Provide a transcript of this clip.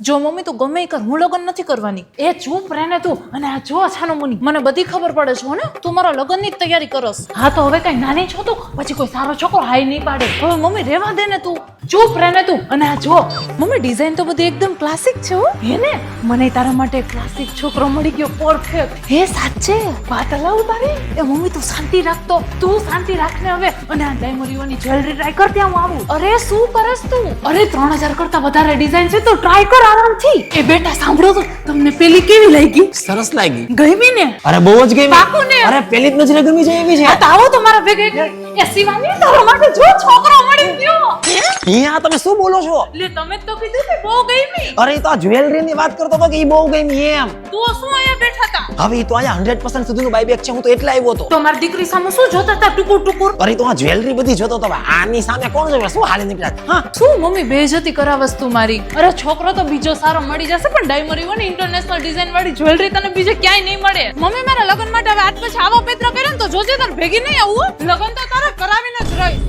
જો મમ્મી તું ગમે ઈ કર, હું લગ્ન નથી કરવાની. એ ચૂપ રહે ને તું. અને આ જો છાનો મુની, મને બધી ખબર પડે છે હો ને, તું મારા લગ્નની જ તૈયારી કરસ. હા તો હવે કઈ નાની છો તું, પછી કોઈ સારો છોકરો હાઈ નહીં પાડે. હવે મમ્મી રહેવા દે ને તું, ચૂપ રહે ને તું. અને આ જો મમ્મી, ડિઝાઇન તો બધી એકદમ ક્લાસિક છે હો. હે ને, મને તારા માટે ક્લાસિક છોકરો મળી ગયો, પરફેક્ટ. હે સાચે? વાત હલાવું તારી? એ મમ્મી તું શાંતિ રાખ તો, તું શાંતિ રાખ ને હવે. અને આ ડાયમંડની જ્વેલરી ટ્રાય કર, ત્યાં હું આવું. અરે શું કરસ તું? અરે 3000 કરતા વધારે ડિઝાઇન છે તો ટ્રાય કર આરામથી. એ બેટા સાંભળો તો, તમને પેલી કેવી લાગી? સરસ લાગી. ગમી ને? અરે બહુ જ ગમી. પાકું ને? અરે પેલી જ નજરે ગમી જાય એવી છે. આ તો આવો તમારા ભેગે. એ શિવાની, તારા માટે જો છોકરો મળી ગયો. અહીંયા તમે શું બોલો છો? લે તમે જ તો કીધું કે બહુ ગમી. અરે ઈ તો આ જ્વેલરી ની વાત કરતો હતો કે ઈ બહુ ગમી એમ. તું શું અહીંયા બેઠા હતા? હવે ઈ તો અહીંયા 100% સુધીનું બાયબેક છે, હું તો એટલે આવ્યો હતો. તો મારી દીકરી સામે શું જોતા હતા ટુકુર ટુકુર? અરે ઈ તો આ જ્વેલરી બધી જોતો હતો. આની સામે કોણ જોવે? શું હાલે નીકળ્યા? હા શું મમ્મી બેઇજ્જતી કરાવસ તું મારી? અરે છોકરો તો બીજો સારો મળી જશે, પણ ડાયમંડ ઇન્ટરનેશનલ ડિઝાઇન વાળી જ્વેલરી તને બીજે ક્યાંય નહીં મળે. મમ્મી મારા લગ્ન માટે હવે આજ પછી આવો પેત્ર કર્યો ને તો જોજે તાર ભેગી નહીં આવું. લગ્ન તો તારે કરાવીને જ રહીશ.